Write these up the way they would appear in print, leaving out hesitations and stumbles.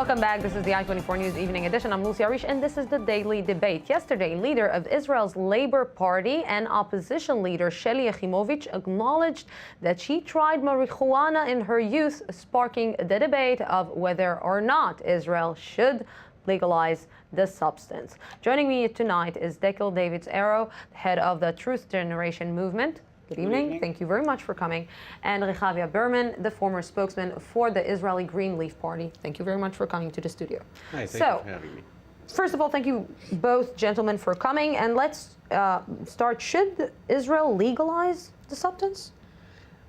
Welcome back. This is the i24 News Evening Edition. I'm Lucy Arish, and this is the Daily Debate. Yesterday, leader of Israel's Labor Party and opposition leader Sheli Yachimovich acknowledged that she tried marijuana in her youth, sparking the debate of whether or not Israel should legalize the substance. Joining me tonight is Dekel David's Arrow, head of the Truth Generation movement. Good evening. Thank you very much for coming. And Rehavia Berman, the former spokesman for the Israeli Green Leaf Party. Thank you very much for coming to the studio. Hi, thank you for having me. First of all, thank you both gentlemen for coming. And let's start. Should Israel legalize the substance?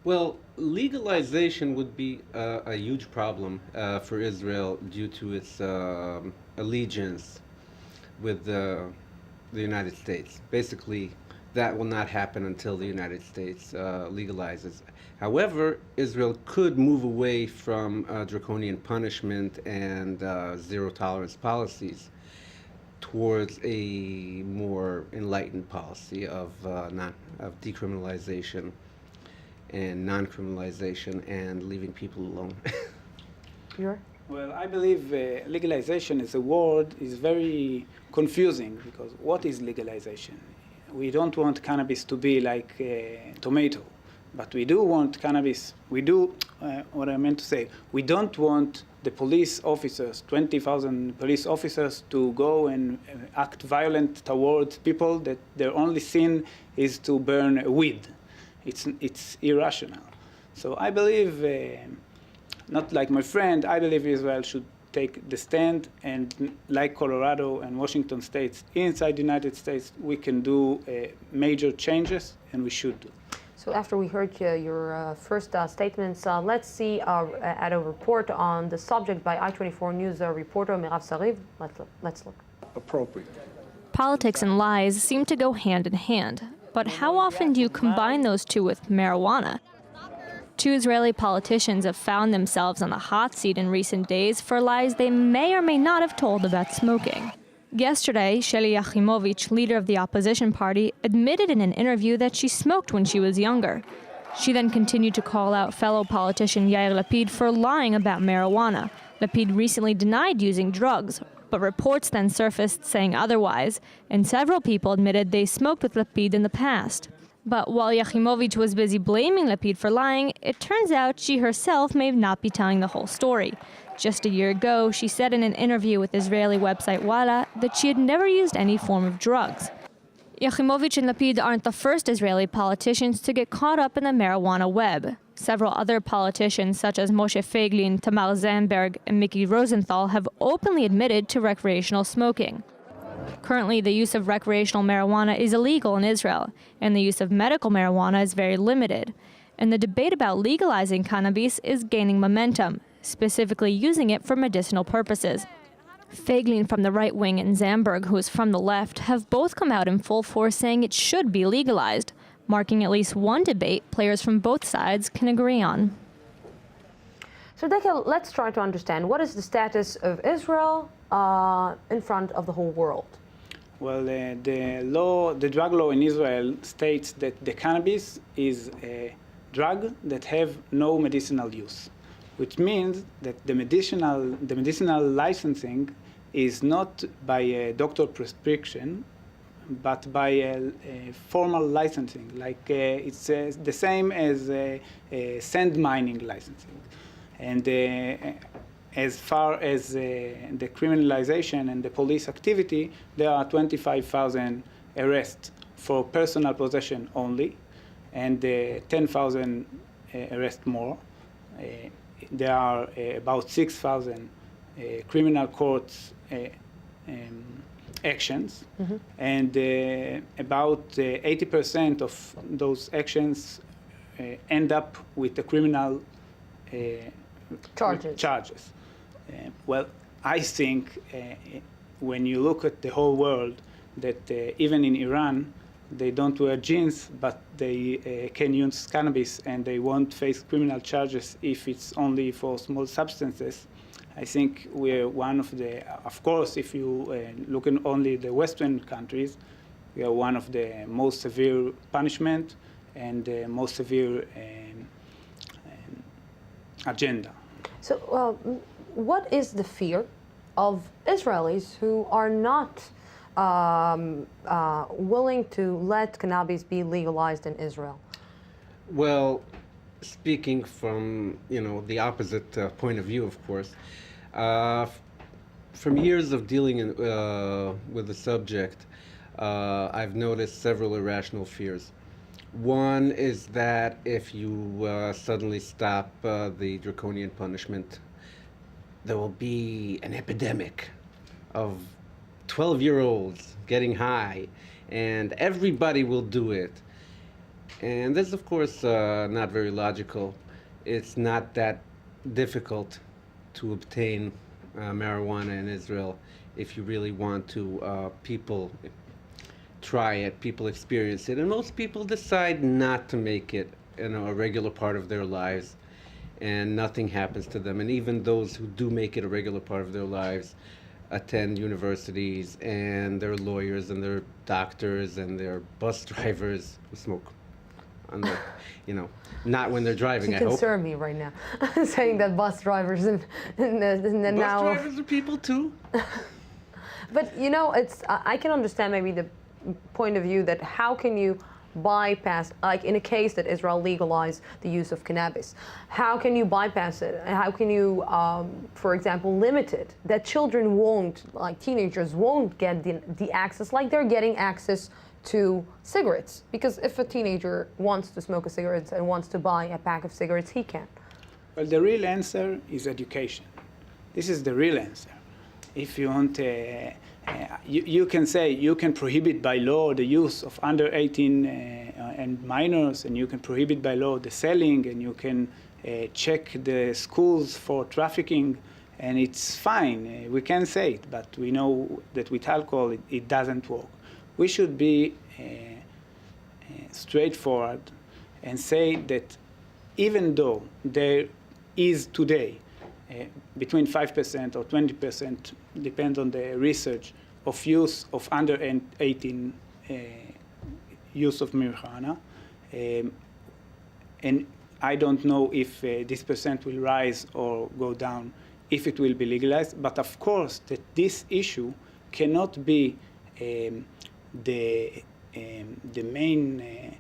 Well, legalization would be a huge problem for Israel due to its allegiance with the United States. Basically, that will not happen until the United States legalizes. However, Israel could move away from draconian punishment and zero-tolerance policies towards a more enlightened policy of decriminalization and non-criminalization and leaving people alone. Well, I believe legalization as a word is very confusing, because what is legalization? We don't want cannabis to be like tomato, but we do want cannabis. We do, what I meant to say, we don't want the police officers, 20,000 police officers, to go and act violent towards people that their only sin is to burn weed. It's irrational. So I believe, not like my friend, I believe Israel should take the stand, and like Colorado and Washington states inside the United States, we can do major changes, and we should do. So after we heard your first statements, let's see at a report on the subject by i24 News reporter Mirav Sariv. Let's look. Appropriate. Politics and lies seem to go hand in hand, but how often do you combine those two with marijuana? Two Israeli politicians have found themselves on the hot seat in recent days for lies they may or may not have told about smoking. Yesterday, Sheli Yachimovich, leader of the opposition party, admitted in an interview that she smoked when she was younger. She then continued to call out fellow politician Yair Lapid for lying about marijuana. Lapid recently denied using drugs, but reports then surfaced saying otherwise, and several people admitted they smoked with Lapid in the past. But while Yachimovich was busy blaming Lapid for lying, it turns out she herself may not be telling the whole story. Just a year ago, she said in an interview with Israeli website Walla that she had never used any form of drugs. Yachimovich and Lapid aren't the first Israeli politicians to get caught up in the marijuana web. Several other politicians, such as Moshe Feiglin, Tamar Zandberg, and Miki Rosenthal, have openly admitted to recreational smoking. Currently, the use of recreational marijuana is illegal in Israel, and the use of medical marijuana is very limited. And the debate about legalizing cannabis is gaining momentum, specifically using it for medicinal purposes. Feiglin from the right wing and Zandberg, who is from the left, have both come out in full force saying it should be legalized, marking at least one debate players from both sides can agree on. So Dekel, let's try to understand, what is the status of Israel in front of the whole world? Well, the drug law in Israel states that the cannabis is a drug that have no medicinal use, which means that the medicinal licensing is not by a doctor prescription, but by a formal licensing. Like it's the same as sand mining licensing. And as far as the criminalization and the police activity, there are 25,000 arrests for personal possession only, and 10,000 arrests more. There are about 6,000 criminal courts actions, and about 80% of those actions end up with the criminal charges. Well, I think when you look at the whole world, that even in Iran, they don't wear jeans, but they can use cannabis, and they won't face criminal charges if it's only for small substances. I think we're one of the, of course, if you look at only the Western countries, we are one of the most severe punishment and the most severe agenda. So what is the fear of Israelis who are not willing to let cannabis be legalized in Israel? Well, speaking from, the opposite point of view, of course, from years of dealing with the subject, I've noticed several irrational fears. One is that if you suddenly stop the draconian punishment, there will be an epidemic of 12-year-olds getting high, and everybody will do it. And this, of course, not very logical. It's not that difficult to obtain marijuana in Israel if you really want to. People try it, people experience it, and most people decide not to make it a regular part of their lives, and nothing happens to them. And even those who do make it a regular part of their lives attend universities, and they're lawyers, and they're doctors, and they're bus drivers who smoke. On the, not when they're driving, I hope. You concern me right now, saying that bus drivers and now... Bus drivers are people too. But, I can understand maybe the point of view that how can you bypass, like in a case that Israel legalized the use of cannabis, how can you bypass it? How can you, for example, limit it? That children won't, like teenagers won't get the access like they're getting access to cigarettes. Because if a teenager wants to smoke a cigarette and wants to buy a pack of cigarettes, he can. Well, the real answer is education. This is the real answer. If you want, you can say you can prohibit by law the use of under 18 and minors, and you can prohibit by law the selling, and you can check the schools for trafficking, and it's fine. We can say it, but we know that with alcohol it doesn't work. We should be straightforward and say that even though there is today between 5% or 20%, depends on the research, of use of under 18 use of marijuana, and I don't know if this percent will rise or go down if it will be legalized, but of course that this issue cannot be the main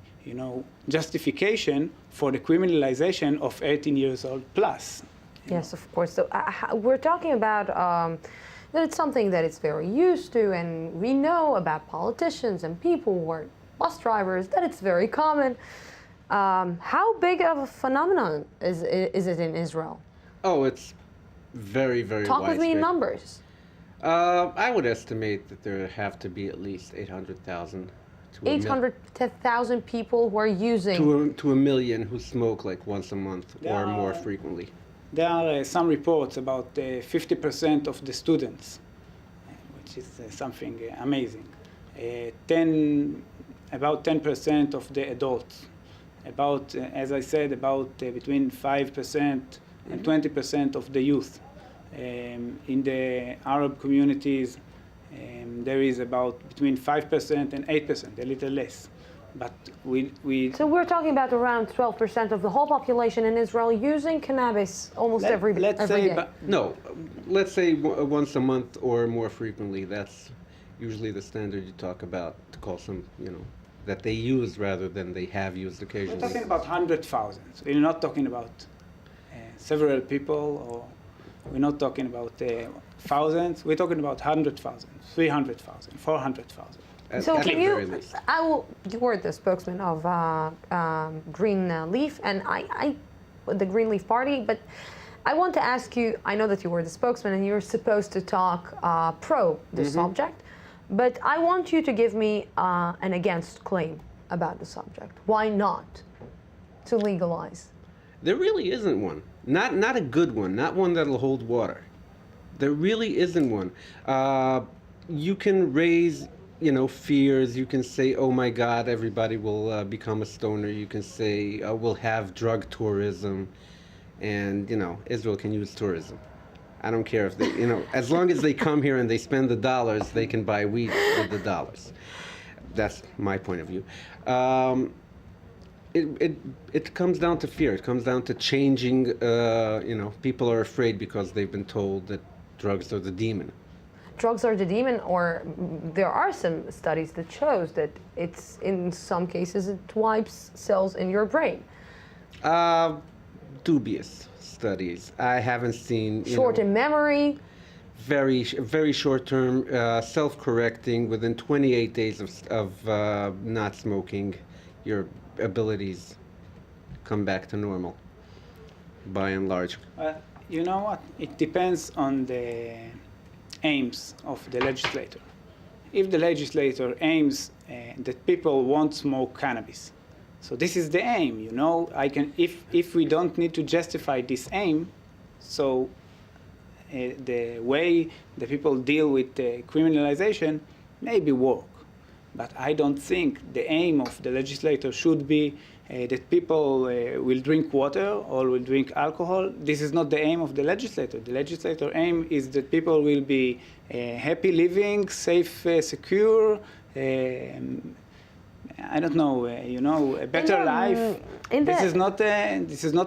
justification for the criminalization of 18 years old plus. Yes, of course. So we're talking about that it's something that it's very used to, and we know about politicians and people who are bus drivers that it's very common. How big of a phenomenon is it in Israel? Oh, it's very, very widespread. Talk with me in numbers. I would estimate that there have to be at least 800,000 to 800,000 people who are using... To a million who smoke like once a month or more frequently. There are some reports about 50% of the students, which is something amazing. About 10% of the adults. About, as I said, about between 5% and 20% of the youth. In the Arab communities, there is about between 5% and 8%, a little less. But we So we're talking about around 12% of the whole population in Israel using cannabis almost every day. No, let's say once a month or more frequently. That's usually the standard you talk about, to call some, that they use rather than they have used occasionally. We're talking about 100,000. We're not talking about several people, or we're not talking about thousands. We're talking about 100,000, 300,000, 400,000. So can you, you were the spokesman of Green Leaf, and the Green Leaf Party, but I want to ask you, I know that you were the spokesman and you're supposed to talk pro this subject, but I want you to give me an against claim about the subject. Why not to legalize? There really isn't one. Not a good one, not one that'll hold water. There really isn't one. You can raise fears. You can say, oh my God, everybody will become a stoner. You can say, we'll have drug tourism. And, Israel can use tourism. I don't care if they, as long as they come here and they spend the dollars, they can buy weed with the dollars. That's my point of view. it comes down to fear. It comes down to changing. People are afraid because they've been told that drugs are the demon. Drugs are the demon, or there are some studies that shows that it's, in some cases, it wipes cells in your brain. Dubious studies. I haven't seen. Short in memory. Very, very short term, self-correcting. Within 28 days of not smoking, your abilities come back to normal, by and large. You know what? It depends on the aims of the legislator. If the legislator aims that people won't smoke cannabis, so this is the aim, if we don't need to justify this aim, so the way the people deal with the criminalization maybe work. But I don't think the aim of the legislator should be that people will drink water or will drink alcohol. This is not the aim of the legislator. The legislator aim is that people will be happy living, safe, secure, I don't know, a better life. This is not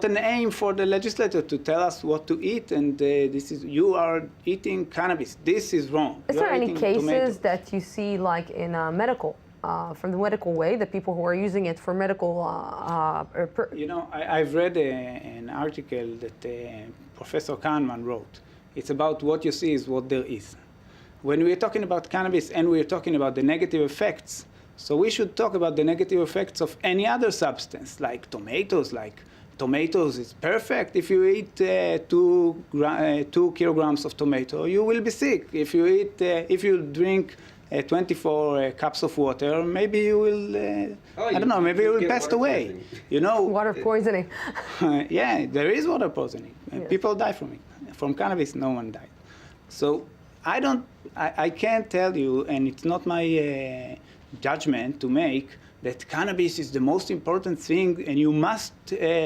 an aim for the legislator to tell us what to eat, and you are eating cannabis. This is wrong. Is there any cases that you see, like in medical, from the medical way, the people who are using it for medical? I've read an article that Professor Kahneman wrote. It's about what you see is what there is. When we're talking about cannabis and we're talking about the negative effects, so we should talk about the negative effects of any other substance, like tomatoes. Like tomatoes is perfect. If you eat 2 kilograms of tomato, you will be sick. If you drink 24 cups of water, maybe you will. Maybe you will pass away. Water poisoning. Yeah, there is water poisoning. Yes. People die from it. From cannabis, no one died. So I can't tell you, and it's not my judgment to make that cannabis is the most important thing and you must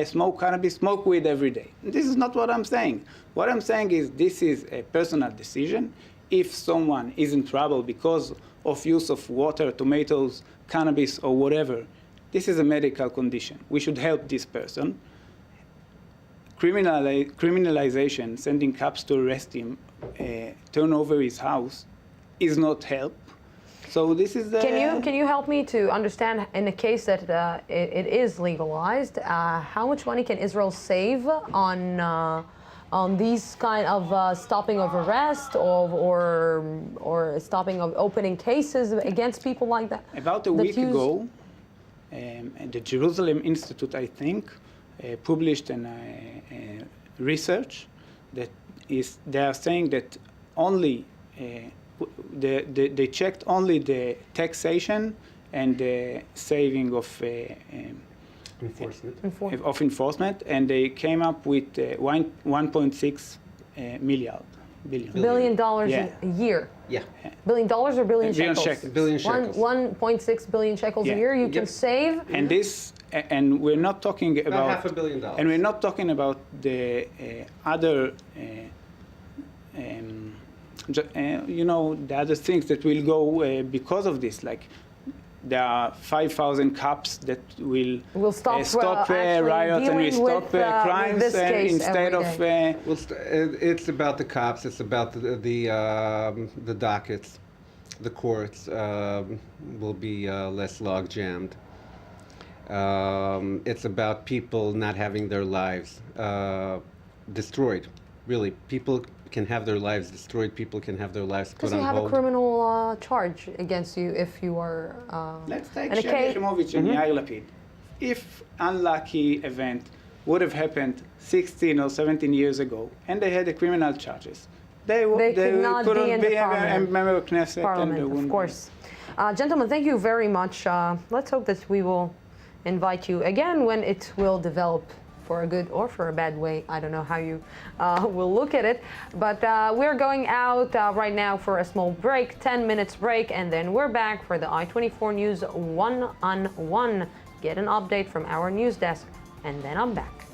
smoke weed every day. This is not what I'm saying. What I'm saying is this is a personal decision. If someone is in trouble because of use of water, tomatoes, cannabis, or whatever, this is a medical condition. We should help this person. Criminalization, sending cops to arrest him, turn over his house, is not help. So this is the... Can you help me to understand, in the case that it is legalized, how much money can Israel save on these kind of stopping of arrest or stopping of opening cases against people like that? About a week ago, the Jerusalem Institute, I think, published research that they are saying that only they checked only the taxation and the saving of enforcement, and they came up with $1.6 billion a year. Yeah. $1 billion or billion shekels? Billion shekels. 1.6 billion shekels a year you can save. And we're not talking about $500 million. And we're not talking about the other. The other things that will go because of this, like there are 5,000 cops that will stop riots and will stop crimes instead of. It's about the cops. It's about the dockets. The courts will be less log jammed. It's about people not having their lives destroyed. Really, people can have their lives destroyed. People can have their lives put on hold. Because you have a criminal charge against you if you are. Let's take Sheli Yahimovich and Yair Lapid. If unlucky event would have happened 16 or 17 years ago, and they had the criminal charges, they couldn't be a member of Knesset. Parliament, of course. Gentlemen, thank you very much. Let's hope that we will invite you again when it will develop for a good or for a bad way. I don't know how you will look at it. But we're going out right now for a small break, 10 minutes break, and then we're back for the i24 News one-on-one. Get an update from our news desk, and then I'm back.